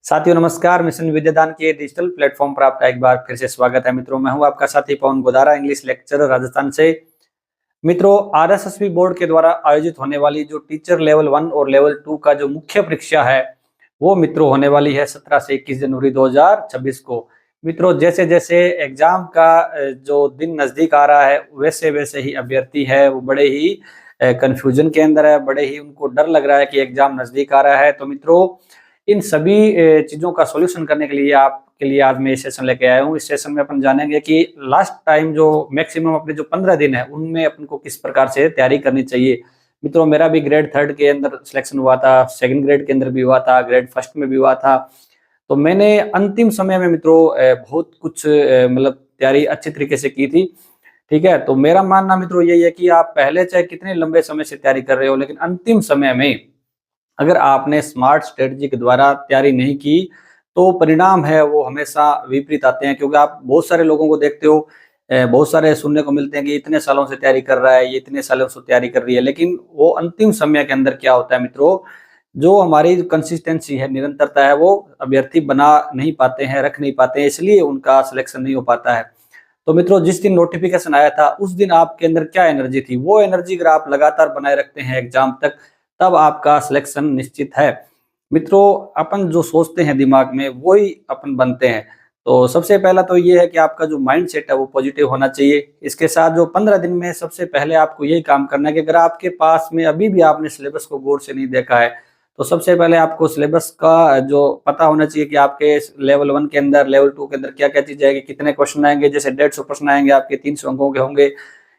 साथियों नमस्कार। मिशन विद्यादान के डिजिटल प्लेटफॉर्म पर आपका एक बार फिर से स्वागत है। मित्रों, मैं हूं आपका साथी पवन गोदारा, इंग्लिश लेक्चरर राजस्थान से। मित्रों, आरएसएसबी बोर्ड के द्वारा आयोजित होने वाली जो टीचर लेवल 1 और लेवल 2 का जो मुख्य परीक्षा है वो मित्रों होने वाली है 17 से 21 जनवरी 2026 को। मित्रों, जैसे जैसे एग्जाम का जो दिन नजदीक आ रहा है वैसे वैसे ही अभ्यर्थी है वो बड़े ही कंफ्यूजन के अंदर है, बड़े ही उनको डर लग रहा है कि एग्जाम नजदीक आ रहा है। तो मित्रों, इन सभी चीजों का सॉल्यूशन करने के लिए आपके लिए आज मैं इस सेशन लेके आया हूँ। इस सेशन में अपन जानेंगे कि लास्ट टाइम जो मैक्सिमम अपने जो 15 दिन है उनमें अपन को किस प्रकार से तैयारी करनी चाहिए। मित्रों, मेरा भी ग्रेड 3 के अंदर सिलेक्शन हुआ था, सेकंड ग्रेड के अंदर भी हुआ था, ग्रेड फर्स्ट में भी हुआ था। तो मैंने अंतिम समय में मित्रों बहुत कुछ मतलब तैयारी अच्छी तरीके से की थी। ठीक है, तो मेरा मानना मित्रों यही है कि आप पहले चाहे कितने लंबे समय से तैयारी कर रहे हो, लेकिन अंतिम समय में अगर आपने स्मार्ट स्ट्रेटजी के द्वारा तैयारी नहीं की तो परिणाम है वो हमेशा विपरीत आते हैं। क्योंकि आप बहुत सारे लोगों को देखते हो, बहुत सारे सुनने को मिलते हैं कि इतने सालों से तैयारी कर रहा है, ये इतने सालों से तैयारी कर रही है, लेकिन वो अंतिम समय के अंदर क्या होता है मित्रों, जो हमारी कंसिस्टेंसी है, निरंतरता है, वो अभ्यर्थी बना नहीं पाते हैं, रख नहीं पाते हैं, इसलिए उनका सिलेक्शन नहीं हो पाता है। तो मित्रों, जिस दिन नोटिफिकेशन आया था उस दिन आपके अंदर क्या एनर्जी थी, वो एनर्जी अगर आप लगातार बनाए रखते हैं एग्जाम तक, तब आपका सिलेक्शन निश्चित है। मित्रों, अपन जो सोचते हैं दिमाग में वही अपन बनते हैं। तो सबसे पहला तो ये है कि आपका जो माइंड सेट है वो पॉजिटिव होना चाहिए। इसके साथ जो 15 दिन में सबसे पहले आपको यही काम करना है कि अगर आपके पास में अभी भी आपने सिलेबस को गौर से नहीं देखा है तो सबसे पहले आपको सिलेबस का जो पता होना चाहिए कि आपके लेवल 1 के अंदर, लेवल 2 के अंदर क्या क्या चीजें आएगी, कितने क्वेश्चन आएंगे। जैसे 150 प्रश्न आएंगे आपके, 300 अंकों के होंगे,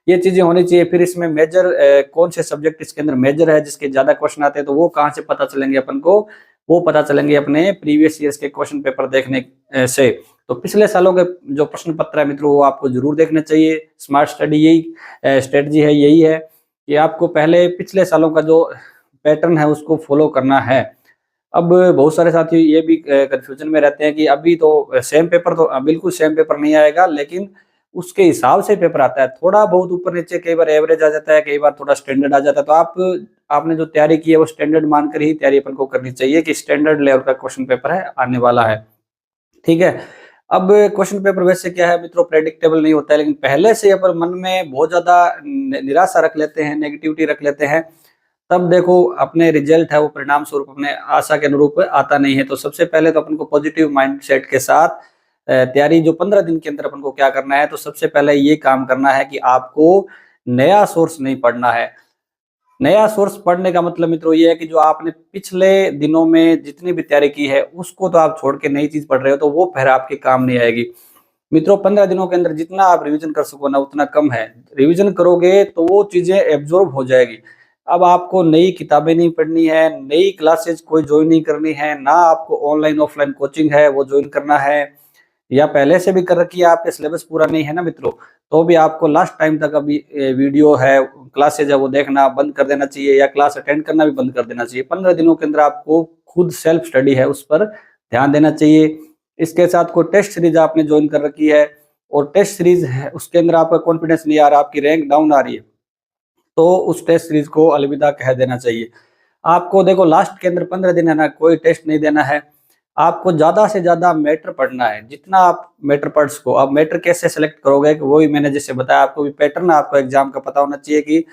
ये चीजें होनी चाहिए। फिर इसमें मेजर कौन से सब्जेक्ट इसके अंदर मेजर है जिसके ज्यादा क्वेश्चन आते हैं, तो वो कहाँ से पता चलेंगे अपन को, वो पता चलेंगे अपने प्रीवियस ईयर्स के क्वेश्चन पेपर देखने से। तो पिछले सालों के जो प्रश्न पत्र है मित्रों वो आपको जरूर देखने चाहिए। स्मार्ट स्टडी यही स्ट्रेटजी है, यही है कि आपको पहले पिछले सालों का जो पैटर्न है उसको फॉलो करना है। अब बहुत सारे साथी ये भी कंफ्यूजन में रहते हैं कि अभी तो सेम पेपर, तो बिल्कुल सेम पेपर नहीं आएगा, लेकिन उसके हिसाब से पेपर आता है। थोड़ा बहुत ऊपर नीचे, कई बार एवरेज आ जाता है, कई बार थोड़ा स्टैंडर्ड आ जाता है। तो आपने जो तैयारी की है वो स्टैंडर्ड मानकर ही तैयारी अपन को करनी चाहिए कि स्टैंडर्ड लेवल का क्वेश्चन पेपर है, आने वाला है। ठीक है, अब क्वेश्चन पेपर वैसे क्या है मित्रों, प्रेडिक्टेबल नहीं होता है, लेकिन पहले से अपन मन में बहुत ज्यादा निराशा रख लेते हैं, नेगेटिविटी रख लेते हैं, तब देखो अपने रिजल्ट है वो परिणाम स्वरूप अपने आशा के अनुरूप आता नहीं है। तो सबसे पहले तो अपन को पॉजिटिव माइंडसेट के साथ तैयारी जो 15 दिन के अंदर अपन को क्या करना है, तो सबसे पहले ये काम करना है कि आपको नया सोर्स नहीं पढ़ना है। नया सोर्स पढ़ने का मतलब मित्रों ये है कि जो आपने पिछले दिनों में जितनी भी तैयारी की है उसको तो आप छोड़ के नई चीज पढ़ रहे हो, तो वो फिर आपके काम नहीं आएगी। मित्रों, 15 दिनों के अंदर जितना आप रिवीजन कर सको ना उतना कम है। रिवीजन करोगे तो वो चीजें एब्जॉर्ब हो जाएगी। अब आपको नई किताबें नहीं पढ़नी है, नई क्लासेज कोई ज्वाइन नहीं करनी है, ना आपको ऑनलाइन ऑफलाइन कोचिंग है वो ज्वाइन करना है, या पहले से भी कर रखी है, आपके सिलेबस पूरा नहीं है ना मित्रों, तो भी आपको लास्ट टाइम तक अभी वीडियो है, क्लासेज है वो देखना बंद कर देना चाहिए, या क्लास अटेंड करना भी बंद कर देना चाहिए। 15 दिनों के अंदर आपको खुद सेल्फ स्टडी है उस पर ध्यान देना चाहिए। इसके साथ कोई टेस्ट सीरीज आपने ज्वाइन कर रखी है और टेस्ट सीरीज है उसके अंदर आपका कॉन्फिडेंस नहीं आ रहा, आपकी रैंक डाउन आ रही है, तो उस टेस्ट सीरीज को अलविदा कह देना चाहिए। आपको देखो लास्ट के अंदर 15 दिन है ना, कोई टेस्ट नहीं देना है, आपको ज्यादा से ज्यादा मैटर पढ़ना है। जितना आप मैटर पढ़ सको। अब मैटर कैसे सेलेक्ट करोगे, कि वही मैंने जैसे बताया, आपको भी पैटर्न आपको एग्जाम का पता होना चाहिए कि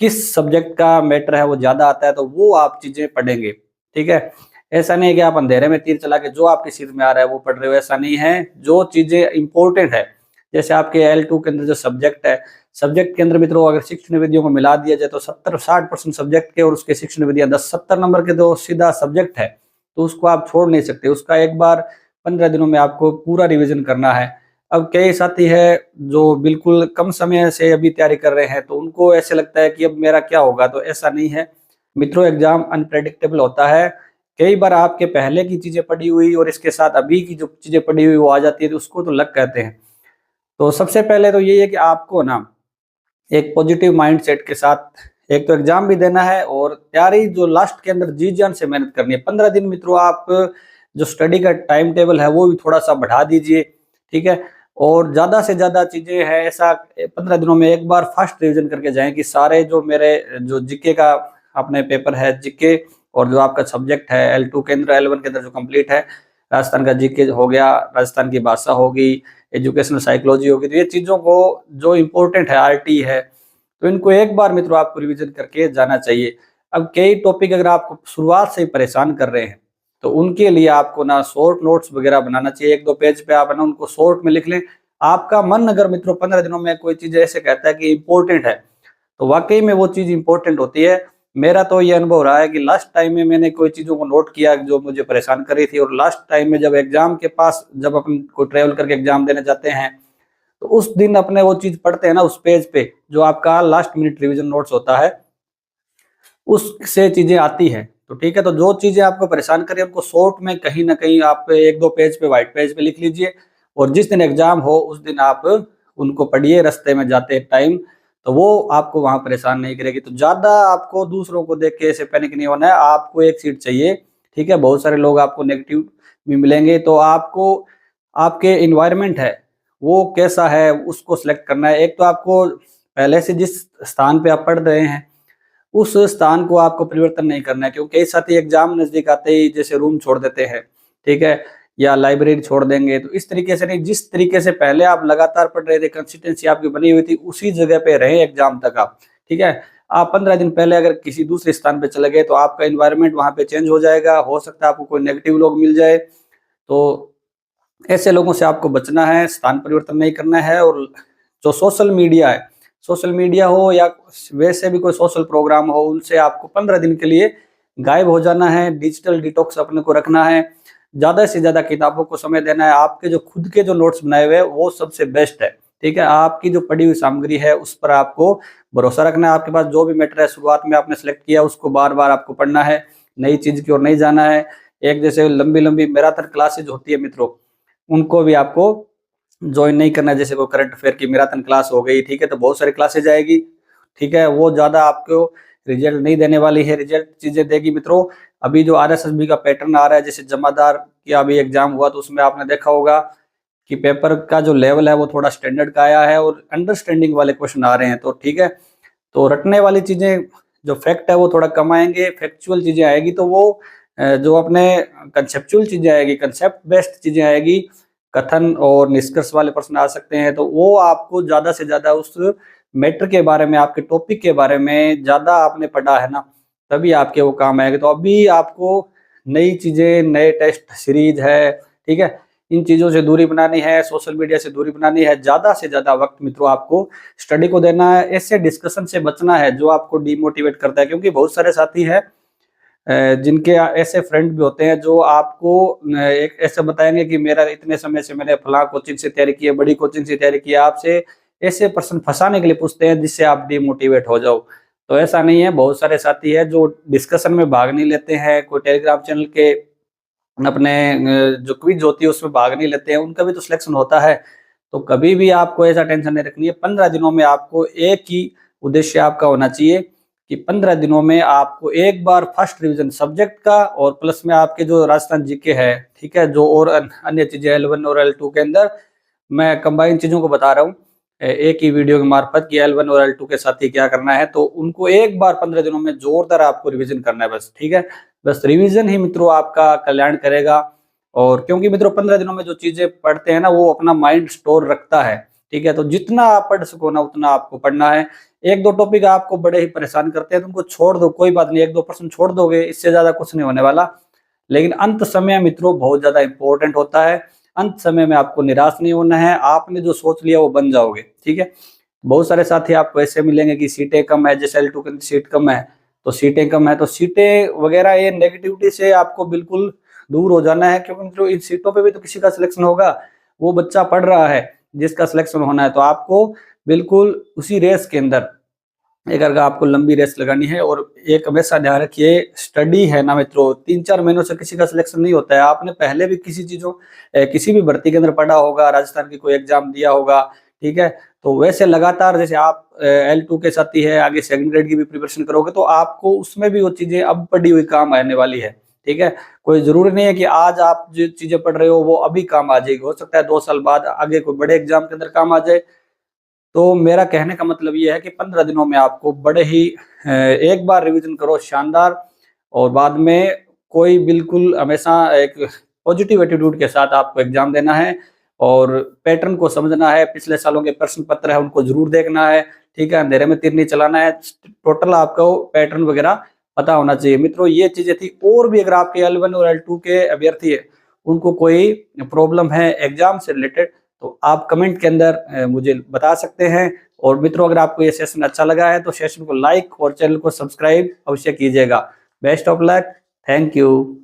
किस सब्जेक्ट का मैटर है वो ज्यादा आता है, तो वो आप चीजें पढ़ेंगे। ठीक है, ऐसा नहीं है कि आप अंधेरे में तीर चला के जो आपके सिर में आ रहा है वो पढ़ रहे हो, ऐसा नहीं है। जो चीजें इंपॉर्टेंट है, जैसे आपके L2 के अंदर जो सब्जेक्ट है, सब्जेक्ट के अंदर मित्रों अगर शिक्षण विधियों को मिला दिया जाए तो 70-60% सब्जेक्ट के और उसके शिक्षण विधियां 10-70 नंबर के जो सीधा सब्जेक्ट है, तो उसको आप छोड़ नहीं सकते। उसका एक बार 15 दिनों में आपको पूरा रिवीजन करना है। अब कई साथी है जो बिल्कुल कम समय से अभी तैयारी कर रहे हैं, तो उनको ऐसे लगता है कि अब मेरा क्या होगा, तो ऐसा नहीं है मित्रों। एग्जाम अनप्रेडिक्टेबल होता है। कई बार आपके पहले की चीजें पढ़ी हुई और इसके साथ अभी की जो चीजें पढ़ी हुई वो आ जाती है, तो उसको तो लक कहते हैं। तो सबसे पहले तो यही है कि आपको ना एक पॉजिटिव माइंडसेट के साथ एक तो एग्जाम भी देना है और तैयारी जो लास्ट के अंदर जी जान से मेहनत करनी है। 15 दिन मित्रों आप जो स्टडी का टाइम टेबल है वो भी थोड़ा सा बढ़ा दीजिए। ठीक है, और ज्यादा से ज्यादा चीजें है ऐसा 15 दिनों में एक बार फास्ट रिवीजन करके जाएं कि सारे जो मेरे जो जीके का अपने पेपर है, जीके और जो आपका सब्जेक्ट है L2 के अंदर, L1 के अंदर जो कंप्लीट है, राजस्थान का जीके हो गया, राजस्थान की भाषा होगी, एजुकेशनल साइकोलॉजी होगी, तो ये चीजों को जो इम्पोर्टेंट है, आरटी है, तो इनको एक बार मित्रों आपको रिवीजन करके जाना चाहिए। अब कई टॉपिक अगर आपको शुरुआत से ही परेशान कर रहे हैं तो उनके लिए आपको ना शॉर्ट नोट्स वगैरह बनाना चाहिए, 1-2 पेज पे आप ना उनको शॉर्ट में लिख लें। आपका मन अगर मित्रों 15 दिनों में कोई चीज ऐसे कहता है कि इंपॉर्टेंट है, तो वाकई में वो चीज इंपॉर्टेंट होती है। मेरा तो ये अनुभव रहा है कि लास्ट टाइम में मैंने कोई चीजों को नोट किया जो मुझे परेशान कर रही थी, और लास्ट टाइम में जब एग्जाम के पास, जब अपन को ट्रेवल करके एग्जाम देने जाते हैं, तो उस दिन अपने वो चीज पढ़ते हैं ना, उस पेज पे जो आपका लास्ट मिनट रिवीजन नोट्स होता है उससे चीजें आती है। तो ठीक है, तो जो चीजें आपको परेशान करें उनको शॉर्ट में कहीं ना कहीं आप 1-2 पेज पे, व्हाइट पेज पे लिख लीजिए, और जिस दिन एग्जाम हो उस दिन आप उनको पढ़िए रास्ते में जाते टाइम, तो वो आपको वहां परेशान नहीं करेगी। तो ज्यादा आपको दूसरों को देख के ऐसे पैनिक नहीं होना है, आपको एक सीट चाहिए। ठीक है, बहुत सारे लोग आपको नेगेटिव भी मिलेंगे, तो आपको आपके इन्वायरमेंट है वो कैसा है उसको सिलेक्ट करना है। एक तो आपको पहले से जिस स्थान पे आप पढ़ रहे हैं उस स्थान को आपको परिवर्तन नहीं करना है, क्योंकि कई साथी एग्जाम नजदीक आते ही जैसे रूम छोड़ देते हैं, ठीक है, या लाइब्रेरी छोड़ देंगे। तो इस तरीके से नहीं, जिस तरीके से पहले आप लगातार पढ़ रहे थे, कंसिस्टेंसी आपकी बनी हुई थी, उसी जगह पे रहे एग्जाम तक आप। ठीक है, आप 15 दिन पहले अगर किसी दूसरे स्थान पे चले गए तो आपका इन्वायरमेंट वहां पे चेंज हो जाएगा, हो सकता है आपको कोई नेगेटिव लोग मिल जाए। तो ऐसे लोगों से आपको बचना है, स्थान परिवर्तन नहीं करना है। और जो सोशल मीडिया है, सोशल मीडिया हो या वैसे भी कोई सोशल प्रोग्राम हो, उनसे आपको 15 दिन के लिए गायब हो जाना है। डिजिटल डिटॉक्स अपने को रखना है, ज्यादा से ज्यादा किताबों को समय देना है। आपके जो खुद के जो नोट्स बनाए हुए हैं वो सबसे बेस्ट है। ठीक है, आपकी जो पढ़ी हुई सामग्री है उस पर आपको भरोसा रखना है। आपके पास जो भी मैटर है शुरुआत में आपने सेलेक्ट किया उसको बार बार आपको पढ़ना है, नई चीज की ओर नहीं जाना है। एक जैसे लंबी लंबी मैराथन क्लासेज होती है मित्रों, उनको भी आपको ज्वाइन नहीं करना है। जैसे कोई करंट अफेयर की मैराथन क्लास हो गई, ठीक है, तो बहुत सारी क्लासेज आएगी, ठीक है, वो ज्यादा आपको रिजल्ट नहीं देने वाली है, रिजल्ट चीजें देगी मित्रों। अभी जो आरएसएसबी का पैटर्न आ रहा है, जैसे जमादार की अभी एग्जाम हुआ तो उसमें आपने देखा होगा कि पेपर का जो लेवल है वो थोड़ा स्टैंडर्ड का आया है और अंडरस्टैंडिंग वाले क्वेश्चन आ रहे हैं। तो ठीक है, तो रटने वाली चीजें जो फैक्ट है वो थोड़ा कम आएंगे, फैक्चुअल चीजें आएगी, तो वो जो अपने कंसेप्चुअल चीजें आएगी, कंसेप्ट बेस्ड चीजें आएगी, कथन और निष्कर्ष वाले प्रश्न आ सकते हैं। तो वो आपको ज्यादा से ज्यादा उस मैटर के बारे में, आपके टॉपिक के बारे में ज्यादा आपने पढ़ा है ना, तभी आपके वो काम आएगा। तो अभी आपको नई चीजें, नए टेस्ट सीरीज है, ठीक है, इन चीजों से दूरी बनानी है, सोशल मीडिया से दूरी बनानी है। ज्यादा से ज्यादा वक्त मित्रों आपको स्टडी को देना है, ऐसे डिस्कशन से बचना है जो आपको डिमोटिवेट करता है। क्योंकि बहुत सारे साथी हैं जिनके ऐसे फ्रेंड भी होते हैं जो आपको एक ऐसे बताएंगे कि मेरा इतने समय से मैंने फला कोचिंग से तैयारी की है, बड़ी कोचिंग से तैयारी की है, आपसे ऐसे प्रश्न फंसाने के लिए पूछते हैं जिससे आप डिमोटिवेट हो जाओ। तो ऐसा नहीं है, बहुत सारे साथी है जो डिस्कशन में भाग नहीं लेते हैं, कोई टेलीग्राम चैनल के अपने जो क्विज होती है उसमें भाग नहीं लेते हैं, उनका भी तो सिलेक्शन होता है। तो कभी भी आपको ऐसा टेंशन नहीं रखनी है। 15 दिनों में आपको एक ही उद्देश्य आपका होना चाहिए कि 15 दिनों में आपको एक बार फर्स्ट रिवीजन सब्जेक्ट का और प्लस में आपके जो राजस्थान जीके है, ठीक है, जो और अन्य चीजें L1 और L2 के अंदर मैं कंबाइन चीजों को बता रहा हूँ एक ही वीडियो के मार्फत कि L1 और L2 के साथ ही क्या करना है। तो उनको एक बार 15 दिनों में जोरदार आपको रिवीजन करना है बस। ठीक है, बस रिवीजन ही मित्रों आपका कल्याण करेगा। और क्योंकि मित्रों 15 दिनों में जो चीजें पढ़ते हैं ना वो अपना माइंड स्टोर रखता है। ठीक है, तो जितना आप पढ़ सको ना उतना आपको पढ़ना है। 1-2 टॉपिक आपको बड़े ही परेशान करते हैं तो उनको छोड़ दो, कोई बात नहीं, 1-2% छोड़ दोगे, इससे ज्यादा कुछ नहीं होने वाला। लेकिन अंत समय मित्रों बहुत ज्यादा इंपॉर्टेंट होता है। अंत समय में आपको निराश नहीं होना है, आपने जो सोच लिया वो बन जाओगे। ठीक है, बहुत सारे साथी आपको ऐसे मिलेंगे कि सीटें कम है, जैसे L2 की सीट कम है तो सीटें कम है, तो सीटें वगैरह ये नेगेटिविटी से आपको बिल्कुल दूर हो जाना है। क्योंकि मित्रों इन सीटों पे भी तो किसी का सिलेक्शन होगा, वो बच्चा पढ़ रहा है जिसका सिलेक्शन होना है। तो आपको बिल्कुल उसी रेस के अंदर एक अगर आपको लंबी रेस लगानी है। और एक हमेशा ध्यान रखिए, स्टडी है ना मित्रों, 3-4 महीनों से किसी का सिलेक्शन नहीं होता है। आपने पहले भी किसी चीजों किसी भी भर्ती के अंदर पढ़ा होगा, राजस्थान की कोई एग्जाम दिया होगा, ठीक है, तो वैसे लगातार जैसे आप L2 के साथ ही है, आगे सेकंड ग्रेड की भी प्रिपरेशन करोगे तो आपको उसमें भी वो चीजें अब पढ़ी हुई काम आने वाली है। ठीक है, कोई जरूरी नहीं है कि आज आप जो चीजें पढ़ रहे हो वो अभी काम आ जाएगी, हो सकता है 2 साल बाद आगे कोई बड़े एग्जाम के अंदर काम आ जाए। तो मेरा कहने का मतलब ये है कि 15 दिनों में आपको बड़े ही एक बार रिवीजन करो शानदार, और बाद में कोई बिल्कुल हमेशा एक पॉजिटिव एटीट्यूड के साथ आपको एग्जाम देना है और पैटर्न को समझना है। पिछले सालों के प्रश्न पत्र है उनको जरूर देखना है, ठीक है। अंधेरे में तीर नहीं चलाना है, टोटल आपको पैटर्न वगैरह पता होना चाहिए। मित्रों ये चीजें थी। और भी अगर आपके L1 और L2 के अभ्यर्थी है उनको कोई प्रॉब्लम है एग्जाम से रिलेटेड तो आप कमेंट के अंदर मुझे बता सकते हैं। और मित्रों अगर आपको ये सेशन अच्छा लगा है तो सेशन को लाइक और चैनल को सब्सक्राइब अवश्य कीजिएगा। Best of luck, thank you.